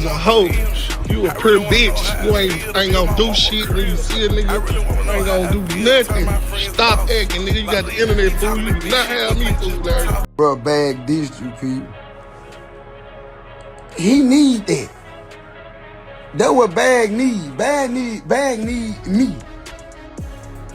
a hoe. You a pretty bitch. You ain't gonna do shit when you see a nigga. Ain't gonna do nothing. Stop acting, nigga. You got the internet, fool. You do not have me, fool, Larry. Bro, Bag dissed you, people. He need that. That's what Bag need. Bag need me.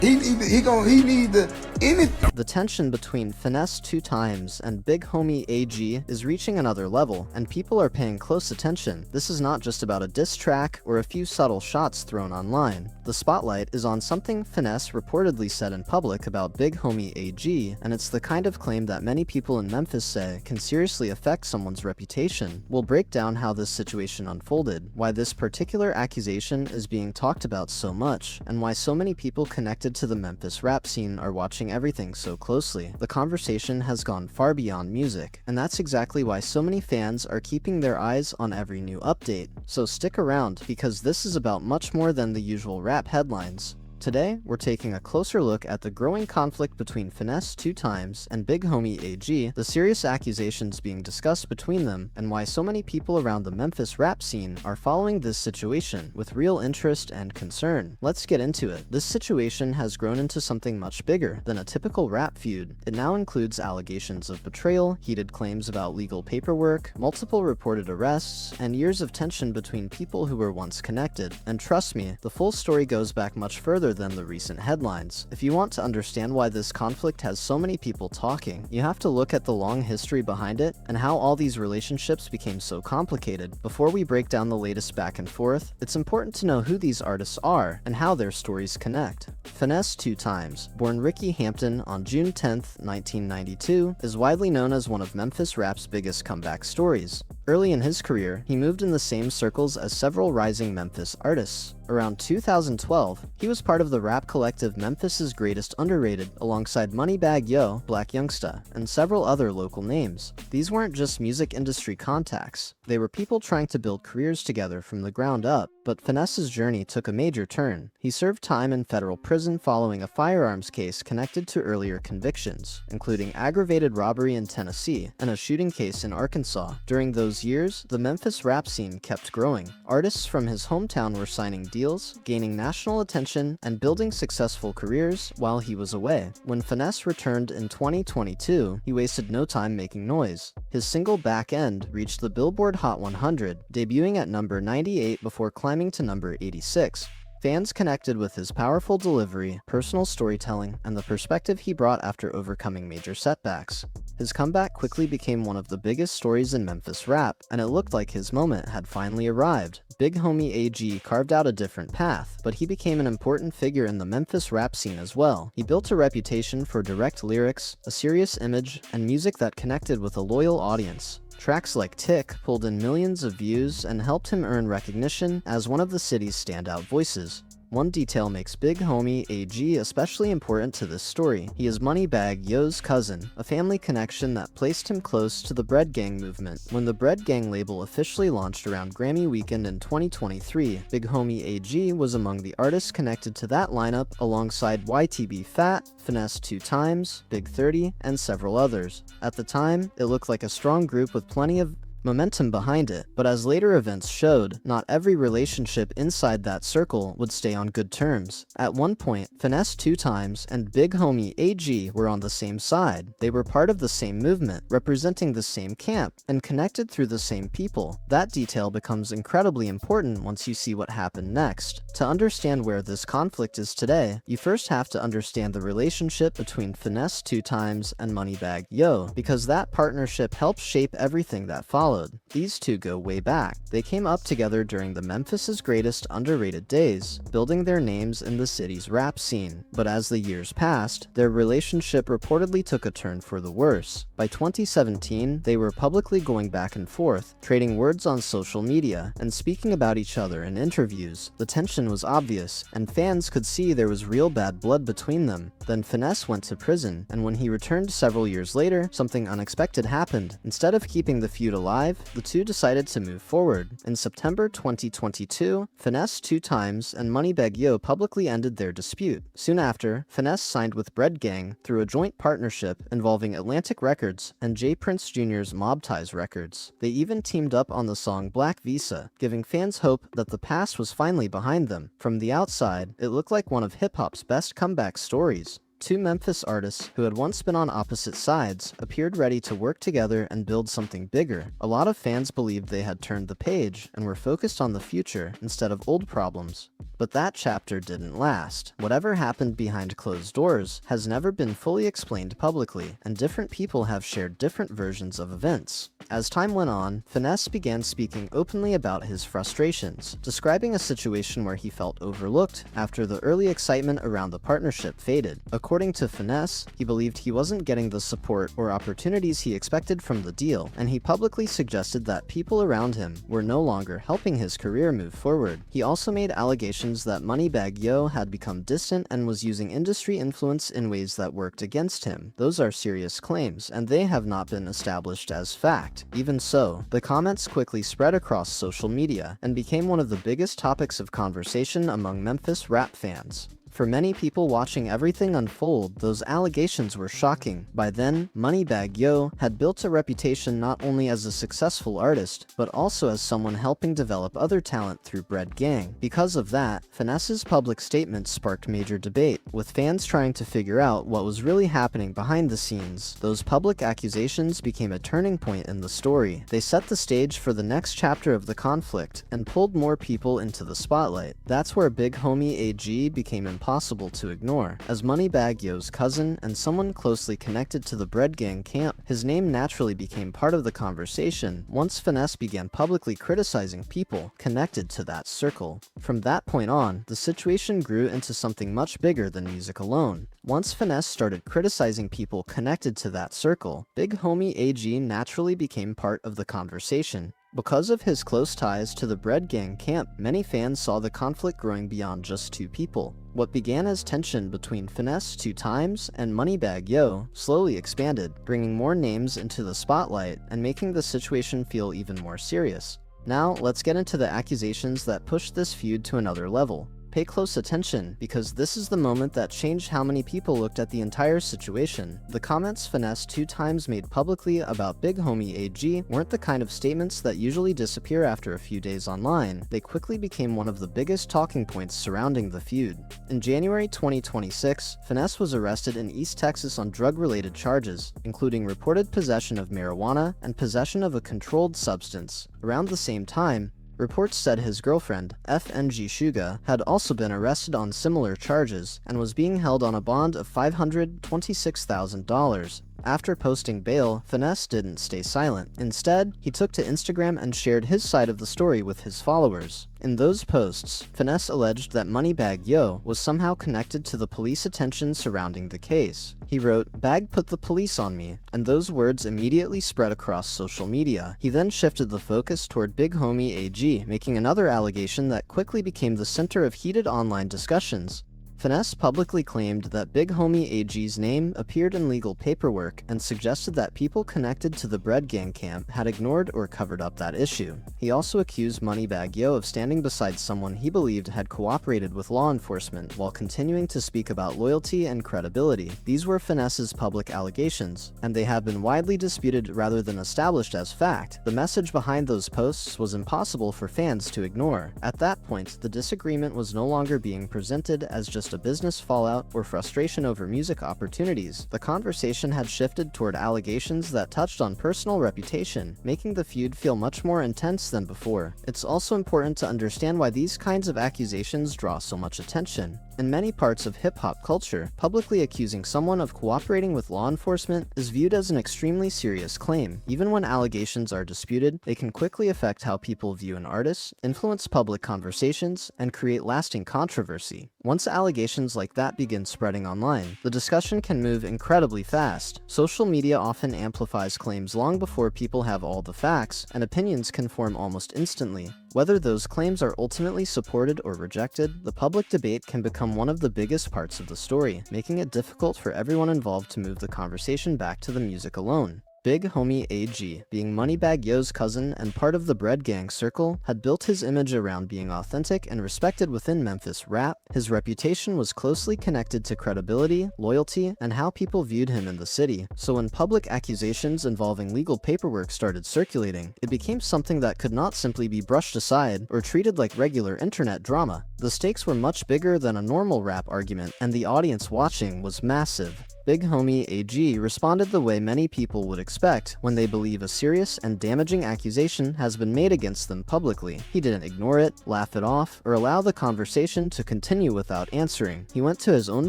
He need the anything. The tension between Finesse2tymes and Big Homiie AG is reaching another level, and people are paying close attention. This is not just about a diss track or a few subtle shots thrown online. The spotlight is on something Finesse reportedly said in public about Big Homiie AG, and it's the kind of claim that many people in Memphis say can seriously affect someone's reputation. We'll break down how this situation unfolded, why this particular accusation is being talked about so much, and why so many people connected to the Memphis rap scene are watching everything so closely. The conversation has gone far beyond music, and that's exactly why so many fans are keeping their eyes on every new update. So stick around, because this is about much more than the usual rap headlines. Today, we're taking a closer look at the growing conflict between Finesse2tymes and Big Homiie AG, the serious accusations being discussed between them, and why so many people around the Memphis rap scene are following this situation with real interest and concern. Let's get into it. This situation has grown into something much bigger than a typical rap feud. It now includes allegations of betrayal, heated claims about legal paperwork, multiple reported arrests, and years of tension between people who were once connected. And trust me, the full story goes back much further than the recent headlines. If you want to understand why this conflict has so many people talking, you have to look at the long history behind it and how all these relationships became so complicated. Before we break down the latest back and forth, it's important to know who these artists are and how their stories connect. Finesse2tymes, born Ricky Hampton on June 10, 1992, is widely known as one of Memphis rap's biggest comeback stories. Early in his career, he moved in the same circles as several rising Memphis artists. Around 2012, he was part of the rap collective Memphis's Greatest Underrated alongside Moneybagg Yo, Black Youngsta, and several other local names. These weren't just music industry contacts, they were people trying to build careers together from the ground up. But Finesse's journey took a major turn. He served time in federal prison following a firearms case connected to earlier convictions, including aggravated robbery in Tennessee and a shooting case in Arkansas. During those years, the Memphis rap scene kept growing. Artists from his hometown were signing deals, gaining national attention, and building successful careers while he was away. When Finesse returned in 2022, he wasted no time making noise. His single Back End reached the Billboard Hot 100, debuting at number 98 before climbing to number 86. Fans connected with his powerful delivery, personal storytelling, and the perspective he brought after overcoming major setbacks. His comeback quickly became one of the biggest stories in Memphis rap, and it looked like his moment had finally arrived. Big Homiie AG carved out a different path, but he became an important figure in the Memphis rap scene as well. He built a reputation for direct lyrics, a serious image, and music that connected with a loyal audience. Tracks like Tick pulled in millions of views and helped him earn recognition as one of the city's standout voices. One detail makes Big Homiie AG especially important to this story. He is Moneybagg Yo's cousin, a family connection that placed him close to the Bread Gang movement. When the Bread Gang label officially launched around Grammy weekend in 2023, Big Homiie AG was among the artists connected to that lineup alongside YTB Fat, Finesse2tymes, Big 30, and several others. At the time, it looked like a strong group with plenty of momentum behind it, but as later events showed, not every relationship inside that circle would stay on good terms. At one point, Finesse2tymes and Big Homiie AG were on the same side. They were part of the same movement, representing the same camp, and connected through the same people. That detail becomes incredibly important once you see what happened next. To understand where this conflict is today, you first have to understand the relationship between Finesse2tymes and Moneybagg Yo, because that partnership helped shape everything that followed. These two go way back. They came up together during the Memphis's Greatest Underrated days, building their names in the city's rap scene. But as the years passed, their relationship reportedly took a turn for the worse. By 2017, they were publicly going back and forth, trading words on social media, and speaking about each other in interviews. The tension was obvious, and fans could see there was real bad blood between them. Then Finesse went to prison, and when he returned several years later, something unexpected happened. Instead of keeping the feud alive, 2005, the two decided to move forward. In September 2022, Finesse2tymes and Moneybagg Yo publicly ended their dispute. Soon after, Finesse signed with Bread Gang through a joint partnership involving Atlantic Records and J. Prince Jr.'s Mob Ties Records. They even teamed up on the song Black Visa, giving fans hope that the past was finally behind them. From the outside, it looked like one of hip-hop's best comeback stories. Two Memphis artists who had once been on opposite sides appeared ready to work together and build something bigger. A lot of fans believed they had turned the page and were focused on the future instead of old problems. But that chapter didn't last. Whatever happened behind closed doors has never been fully explained publicly, and different people have shared different versions of events. As time went on, Finesse began speaking openly about his frustrations, describing a situation where he felt overlooked after the early excitement around the partnership faded. According to Finesse, he believed he wasn't getting the support or opportunities he expected from the deal, and he publicly suggested that people around him were no longer helping his career move forward. He also made allegations that Moneybagg Yo had become distant and was using industry influence in ways that worked against him. Those are serious claims, and they have not been established as fact. Even so, the comments quickly spread across social media and became one of the biggest topics of conversation among Memphis rap fans. For many people watching everything unfold, those allegations were shocking. By then, Moneybagg Yo had built a reputation not only as a successful artist, but also as someone helping develop other talent through Bread Gang. Because of that, Finesse's public statements sparked major debate, with fans trying to figure out what was really happening behind the scenes. Those public accusations became a turning point in the story. They set the stage for the next chapter of the conflict and pulled more people into the spotlight. That's where Big Homiie AG became impossible to ignore. As Moneybagg Yo's cousin and someone closely connected to the Bread Gang camp, his name naturally became part of the conversation once Finesse began publicly criticizing people connected to that circle. From that point on, the situation grew into something much bigger than music alone. Once Finesse started criticizing people connected to that circle, Big Homiie AG naturally became part of the conversation. Because of his close ties to the Bread Gang camp, many fans saw the conflict growing beyond just two people. What began as tension between Finesse2tymes and Moneybagg Yo slowly expanded, bringing more names into the spotlight and making the situation feel even more serious. Now, let's get into the accusations that pushed this feud to another level. Pay close attention, because this is the moment that changed how many people looked at the entire situation. The comments Finesse2tymes made publicly about Big Homiie AG weren't the kind of statements that usually disappear after a few days online. They quickly became one of the biggest talking points surrounding the feud. In January 2026, Finesse was arrested in East Texas on drug-related charges, including reported possession of marijuana and possession of a controlled substance. Around the same time, reports said his girlfriend, FNG Suga, had also been arrested on similar charges and was being held on a bond of $526,000. After posting bail, Finesse didn't stay silent. Instead, he took to Instagram and shared his side of the story with his followers. In those posts, Finesse alleged that Moneybagg Yo was somehow connected to the police attention surrounding the case. He wrote, "Bag put the police on me," and those words immediately spread across social media. He then shifted the focus toward Big Homiie AG, making another allegation that quickly became the center of heated online discussions. Finesse publicly claimed that Big Homiie AG's name appeared in legal paperwork and suggested that people connected to the Bread Gang camp had ignored or covered up that issue. He also accused Moneybagg Yo of standing beside someone he believed had cooperated with law enforcement while continuing to speak about loyalty and credibility. These were Finesse's public allegations, and they have been widely disputed rather than established as fact. The message behind those posts was impossible for fans to ignore. At that point, the disagreement was no longer being presented as just a business fallout or frustration over music opportunities. The conversation had shifted toward allegations that touched on personal reputation, making the feud feel much more intense than before. It's also important to understand why these kinds of accusations draw so much attention. In many parts of hip-hop culture, publicly accusing someone of cooperating with law enforcement is viewed as an extremely serious claim. Even when allegations are disputed, they can quickly affect how people view an artist, influence public conversations, and create lasting controversy. Once allegations like that begin spreading online, the discussion can move incredibly fast. Social media often amplifies claims long before people have all the facts, and opinions can form almost instantly. Whether those claims are ultimately supported or rejected, the public debate can become one of the biggest parts of the story, making it difficult for everyone involved to move the conversation back to the music alone. Big Homiie AG, being Moneybagg Yo's cousin and part of the Bread Gang circle, had built his image around being authentic and respected within Memphis rap. His reputation was closely connected to credibility, loyalty, and how people viewed him in the city. So when public accusations involving legal paperwork started circulating, it became something that could not simply be brushed aside or treated like regular internet drama. The stakes were much bigger than a normal rap argument, and the audience watching was massive. Big Homiie AG responded the way many people would expect when they believe a serious and damaging accusation has been made against them publicly. He didn't ignore it, laugh it off, or allow the conversation to continue without answering. He went to his own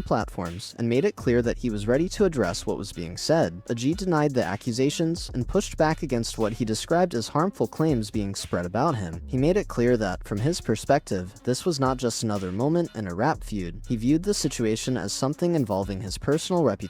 platforms and made it clear that he was ready to address what was being said. AG denied the accusations and pushed back against what he described as harmful claims being spread about him. He made it clear that, from his perspective, this was not just another moment in a rap feud. He viewed the situation as something involving his personal reputation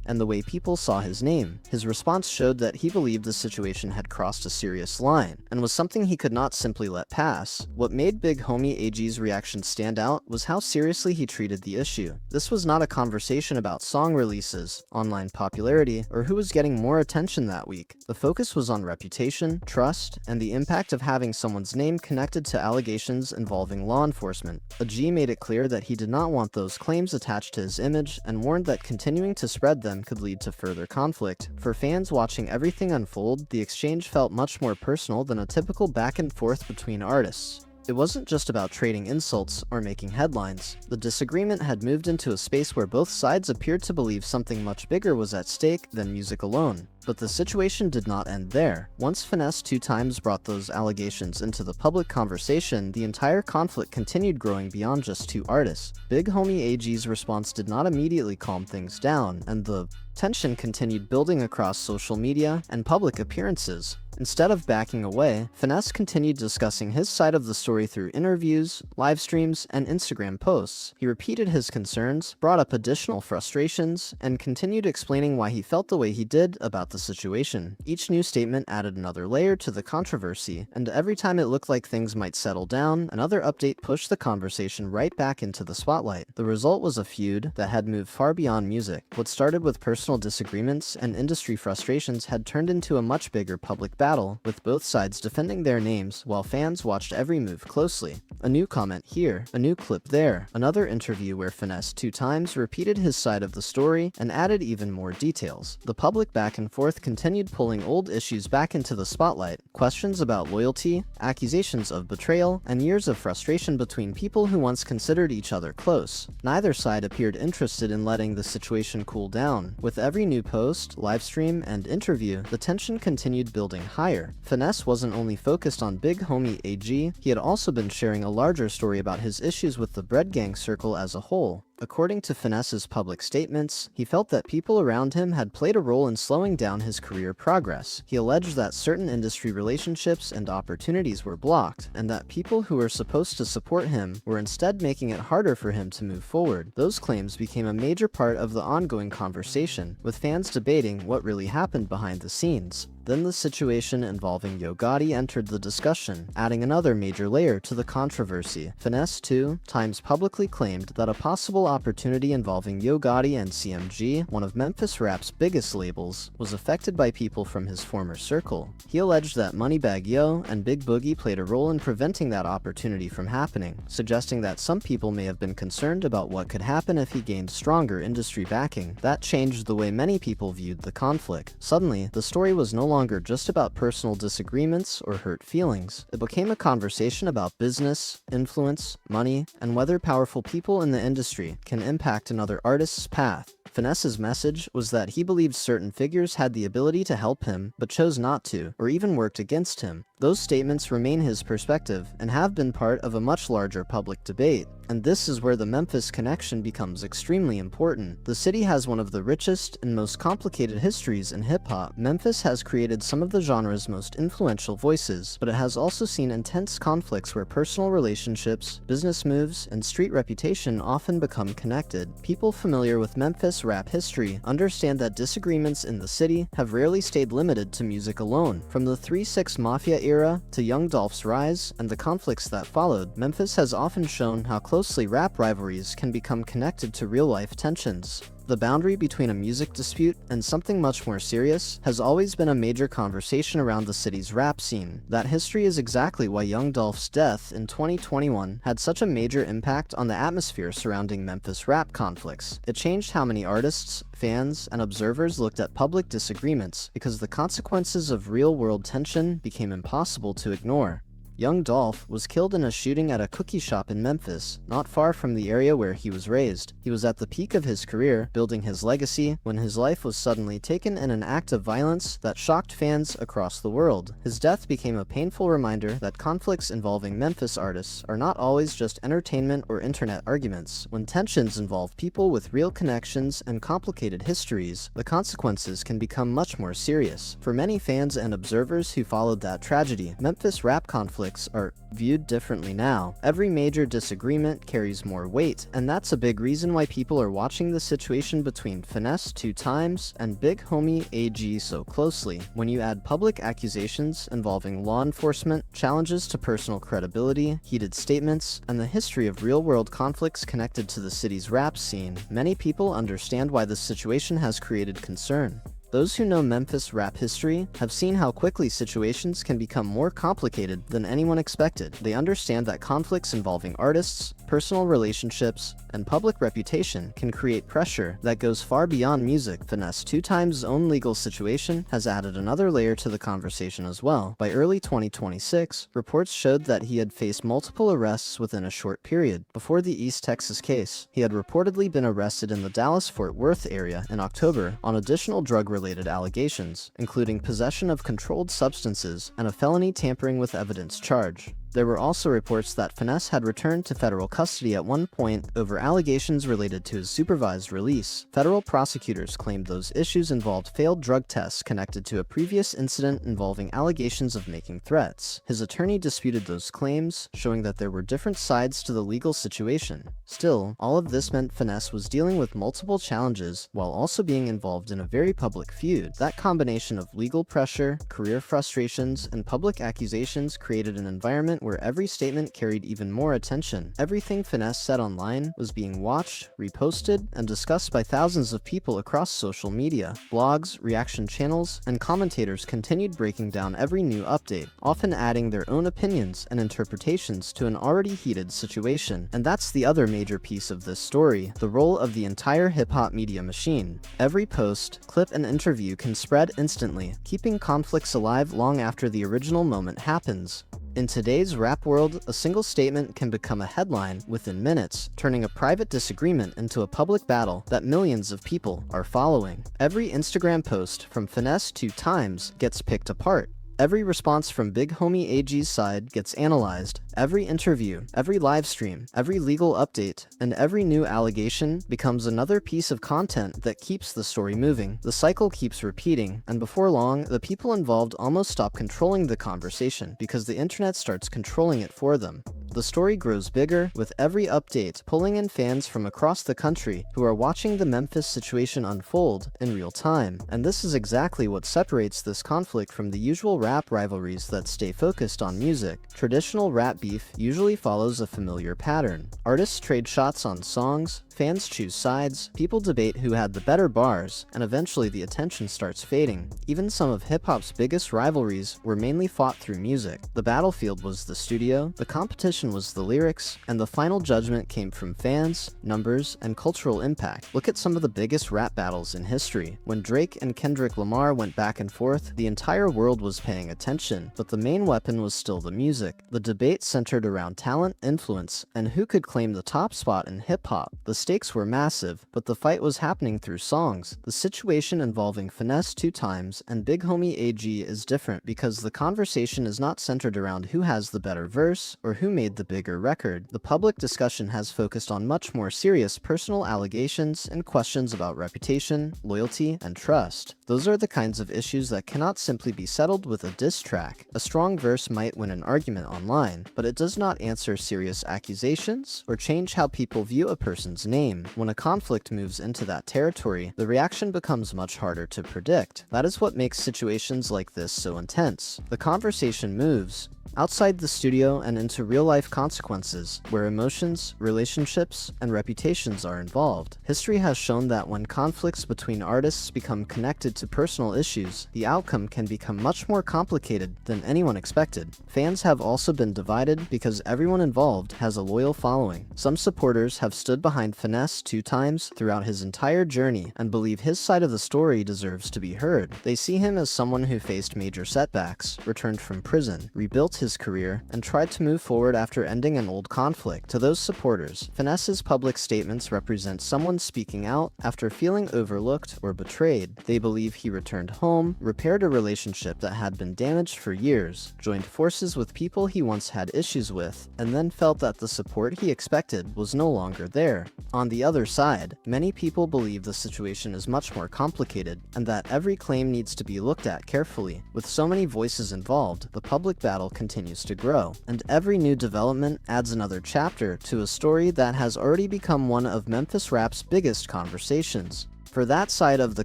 and the way people saw his name. His response showed that he believed the situation had crossed a serious line, and was something he could not simply let pass. What made Big Homiie AG's reaction stand out was how seriously he treated the issue. This was not a conversation about song releases, online popularity, or who was getting more attention that week. The focus was on reputation, trust, and the impact of having someone's name connected to allegations involving law enforcement. AG made it clear that he did not want those claims attached to his image and warned that continuing to spread them could lead to further conflict. For fans watching everything unfold, the exchange felt much more personal than a typical back and forth between artists. It wasn't just about trading insults or making headlines. The disagreement had moved into a space where both sides appeared to believe something much bigger was at stake than music alone. But the situation did not end there. Once Finesse2tymes brought those allegations into the public conversation, the entire conflict continued growing beyond just two artists. Big Homiie AG's response did not immediately calm things down, and the tension continued building across social media and public appearances. Instead of backing away, Finesse continued discussing his side of the story through interviews, live streams, and Instagram posts. He repeated his concerns, brought up additional frustrations, and continued explaining why he felt the way he did about the situation. Each new statement added another layer to the controversy, and every time it looked like things might settle down, another update pushed the conversation right back into the spotlight. The result was a feud that had moved far beyond music. What started with personal disagreements and industry frustrations had turned into a much bigger public battle, with both sides defending their names while fans watched every move closely. A new comment here, a new clip there, another interview where Finesse2tymes repeated his side of the story and added even more details. The public back and forth continued pulling old issues back into the spotlight. Questions about loyalty, accusations of betrayal, and years of frustration between people who once considered each other close. Neither side appeared interested in letting the situation cool down. With every new post, livestream, and interview, the tension continued building higher. Finesse wasn't only focused on Big Homiie AG, he had also been sharing a larger story about his issues with the Bread Gang circle as a whole. According to Finesse's public statements, he felt that people around him had played a role in slowing down his career progress. He alleged that certain industry relationships and opportunities were blocked, and that people who were supposed to support him were instead making it harder for him to move forward. Those claims became a major part of the ongoing conversation, with fans debating what really happened behind the scenes. Then the situation involving Yo Gotti entered the discussion, adding another major layer to the controversy. Finesse2tymes publicly claimed that a possible opportunity involving Yo Gotti and CMG, one of Memphis rap's biggest labels, was affected by people from his former circle. He alleged that Moneybagg Yo and Big Boogie played a role in preventing that opportunity from happening, suggesting that some people may have been concerned about what could happen if he gained stronger industry backing. That changed the way many people viewed the conflict. Suddenly, the story was no longer just about personal disagreements or hurt feelings. It became a conversation about business, influence, money, and whether powerful people in the industry can impact another artist's path. Finesse's message was that he believed certain figures had the ability to help him, but chose not to, or even worked against him. Those statements remain his perspective, and have been part of a much larger public debate. And this is where the Memphis connection becomes extremely important. The city has one of the richest and most complicated histories in hip-hop. Memphis has created some of the genre's most influential voices, but it has also seen intense conflicts where personal relationships, business moves, and street reputation often become connected. People familiar with Memphis rap history understand that disagreements in the city have rarely stayed limited to music alone. From the 3-6 Mafia era to Young Dolph's rise and the conflicts that followed, Memphis has often shown how closely rap rivalries can become connected to real-life tensions. The boundary between a music dispute and something much more serious has always been a major conversation around the city's rap scene. That history is exactly why Young Dolph's death in 2021 had such a major impact on the atmosphere surrounding Memphis rap conflicts. It changed how many artists, fans, and observers looked at public disagreements because the consequences of real-world tension became impossible to ignore. Young Dolph was killed in a shooting at a cookie shop in Memphis, not far from the area where he was raised. He was at the peak of his career, building his legacy, when his life was suddenly taken in an act of violence that shocked fans across the world. His death became a painful reminder that conflicts involving Memphis artists are not always just entertainment or internet arguments. When tensions involve people with real connections and complicated histories, the consequences can become much more serious. For many fans and observers who followed that tragedy, Memphis rap conflicts are viewed differently now. Every major disagreement carries more weight, and that's a big reason why people are watching the situation between Finesse2tymes and Big Homiie AG so closely. When you add public accusations involving law enforcement, challenges to personal credibility, heated statements, and the history of real-world conflicts connected to the city's rap scene, many people understand why this situation has created concern. Those who know Memphis rap history have seen how quickly situations can become more complicated than anyone expected. They understand that conflicts involving artists, personal relationships, and public reputation can create pressure that goes far beyond music. Finesse2tymes' own legal situation has added another layer to the conversation as well. By early 2026, reports showed that he had faced multiple arrests within a short period. Before the East Texas case, he had reportedly been arrested in the Dallas-Fort Worth area in October on additional drug-related allegations, including possession of controlled substances and a felony tampering with evidence charge. There were also reports that Finesse had returned to federal custody at one point over allegations related to his supervised release. Federal prosecutors claimed those issues involved failed drug tests connected to a previous incident involving allegations of making threats. His attorney disputed those claims, showing that there were different sides to the legal situation. Still, all of this meant Finesse was dealing with multiple challenges while also being involved in a very public feud. That combination of legal pressure, career frustrations, and public accusations created an environment where every statement carried even more attention. Everything Finesse said online was being watched, reposted, and discussed by thousands of people across social media. Blogs, reaction channels, and commentators continued breaking down every new update, often adding their own opinions and interpretations to an already heated situation. And that's the other major piece of this story, the role of the entire hip-hop media machine. Every post, clip, and interview can spread instantly, keeping conflicts alive long after the original moment happens. In today's rap world, a single statement can become a headline within minutes, turning a private disagreement into a public battle that millions of people are following. Every Instagram post from Finesse2tymes gets picked apart. Every response from Big Homiie AG's side gets analyzed. Every interview, every live stream, every legal update, and every new allegation becomes another piece of content that keeps the story moving. The cycle keeps repeating, and before long, the people involved almost stop controlling the conversation because the internet starts controlling it for them. The story grows bigger, with every update pulling in fans from across the country who are watching the Memphis situation unfold in real time. And this is exactly what separates this conflict from the usual rap rivalries that stay focused on music. Traditional rap beef usually follows a familiar pattern. Artists trade shots on songs, fans choose sides, people debate who had the better bars, and eventually the attention starts fading. Even some of hip-hop's biggest rivalries were mainly fought through music. The battlefield was the studio, the competition was the lyrics, and the final judgment came from fans, numbers, and cultural impact. Look at some of the biggest rap battles in history. When Drake and Kendrick Lamar went back and forth, the entire world was paying attention, but the main weapon was still the music. The debate centered around talent, influence, and who could claim the top spot in hip-hop. The stakes were massive, but the fight was happening through songs. The situation involving Finesse2tymes and Big Homiie AG is different because the conversation is not centered around who has the better verse or who made the bigger record. The public discussion has focused on much more serious personal allegations and questions about reputation, loyalty, and trust. Those are the kinds of issues that cannot simply be settled with a diss track. A strong verse might win an argument online, but it does not answer serious accusations or change how people view a person's name. When a conflict moves into that territory, the reaction becomes much harder to predict. That is what makes situations like this so intense. The conversation moves, outside the studio and into real-life consequences, where emotions, relationships, and reputations are involved. History has shown that when conflicts between artists become connected to personal issues, the outcome can become much more complicated than anyone expected. Fans have also been divided because everyone involved has a loyal following. Some supporters have stood behind Finesse2tymes throughout his entire journey and believe his side of the story deserves to be heard. They see him as someone who faced major setbacks, returned from prison, rebuilt his career, and tried to move forward after ending an old conflict. To those supporters, Finesse's public statements represent someone speaking out after feeling overlooked or betrayed. They believe he returned home, repaired a relationship that had been damaged for years, joined forces with people he once had issues with, and then felt that the support he expected was no longer there. On the other side, many people believe the situation is much more complicated, and that every claim needs to be looked at carefully. With so many voices involved, the public battle continues to grow, and every new development adds another chapter to a story that has already become one of Memphis rap's biggest conversations. For that side of the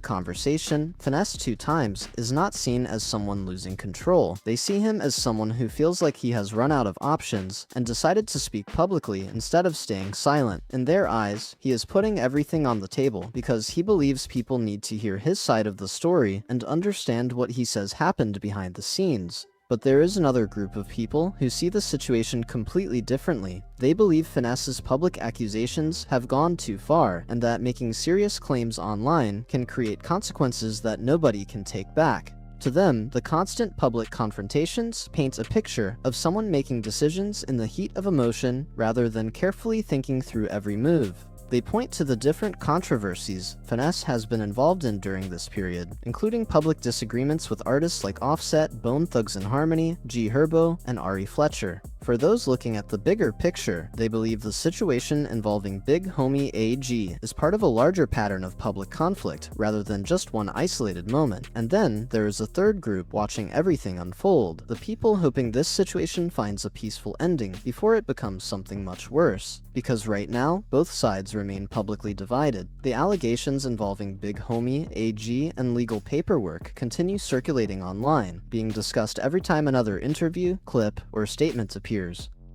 conversation, Finesse2tymes is not seen as someone losing control. They see him as someone who feels like he has run out of options and decided to speak publicly instead of staying silent. In their eyes, he is putting everything on the table because he believes people need to hear his side of the story and understand what he says happened behind the scenes. But there is another group of people who see the situation completely differently. They believe Finesse's public accusations have gone too far, and that making serious claims online can create consequences that nobody can take back. To them, the constant public confrontations paint a picture of someone making decisions in the heat of emotion rather than carefully thinking through every move. They point to the different controversies Finesse has been involved in during this period, including public disagreements with artists like Offset, Bone Thugs-n-Harmony, G Herbo, and Ari Fletcher. For those looking at the bigger picture, they believe the situation involving Big Homiie AG is part of a larger pattern of public conflict rather than just one isolated moment. And then there is a third group watching everything unfold, the people hoping this situation finds a peaceful ending before it becomes something much worse. Because right now, both sides remain publicly divided. The allegations involving Big Homiie AG and legal paperwork continue circulating online, being discussed every time another interview, clip, or statement appears.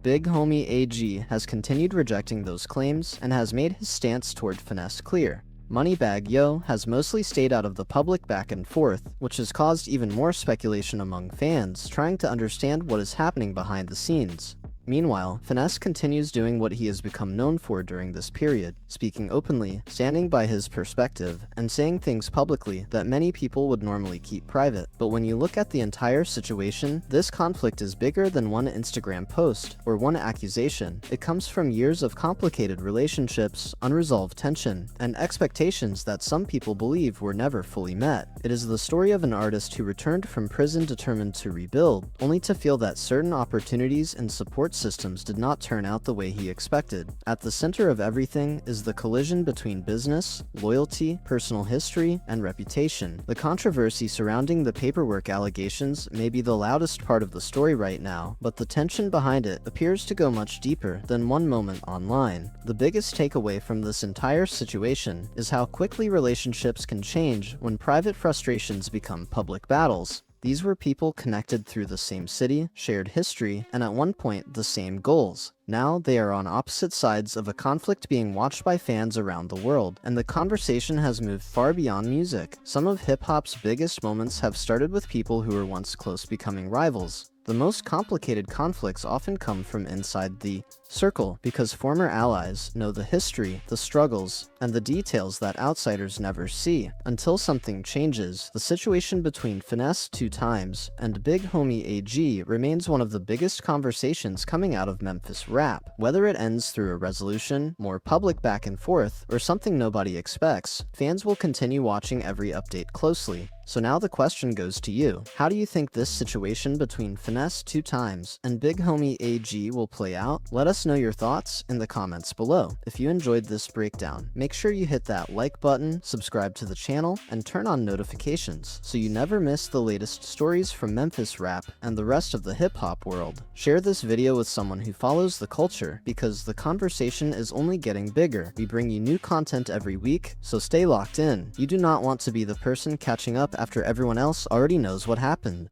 Big Homiie AG has continued rejecting those claims and has made his stance toward Finesse clear. Moneybagg Yo has mostly stayed out of the public back and forth, which has caused even more speculation among fans trying to understand what is happening behind the scenes. Meanwhile, Finesse continues doing what he has become known for during this period, speaking openly, standing by his perspective, and saying things publicly that many people would normally keep private. But when you look at the entire situation, this conflict is bigger than one Instagram post or one accusation. It comes from years of complicated relationships, unresolved tension, and expectations that some people believe were never fully met. It is the story of an artist who returned from prison determined to rebuild, only to feel that certain opportunities and support systems did not turn out the way he expected. At the center of everything is the collision between business, loyalty, personal history, and reputation. The controversy surrounding the paperwork allegations may be the loudest part of the story right now, but the tension behind it appears to go much deeper than one moment online. The biggest takeaway from this entire situation is how quickly relationships can change when private frustrations become public battles. These were people connected through the same city, shared history, and at one point the same goals. Now they are on opposite sides of a conflict being watched by fans around the world, and the conversation has moved far beyond music. Some of hip-hop's biggest moments have started with people who were once close becoming rivals. The most complicated conflicts often come from inside the circle because former allies know the history, the struggles, and the details that outsiders never see. Until something changes, the situation between Finesse2tymes and Big Homiie AG remains one of the biggest conversations coming out of Memphis rap. Whether it ends through a resolution, more public back and forth, or something nobody expects, fans will continue watching every update closely. So now the question goes to you. How do you think this situation between Finesse2tymes and Big Homiie AG will play out? Let us know your thoughts in the comments below. If you enjoyed this breakdown, make sure you hit that like button, subscribe to the channel, and turn on notifications so you never miss the latest stories from Memphis rap and the rest of the hip-hop world. Share this video with someone who follows the culture because the conversation is only getting bigger. We bring you new content every week, so stay locked in. You do not want to be the person catching up after everyone else already knows what happened.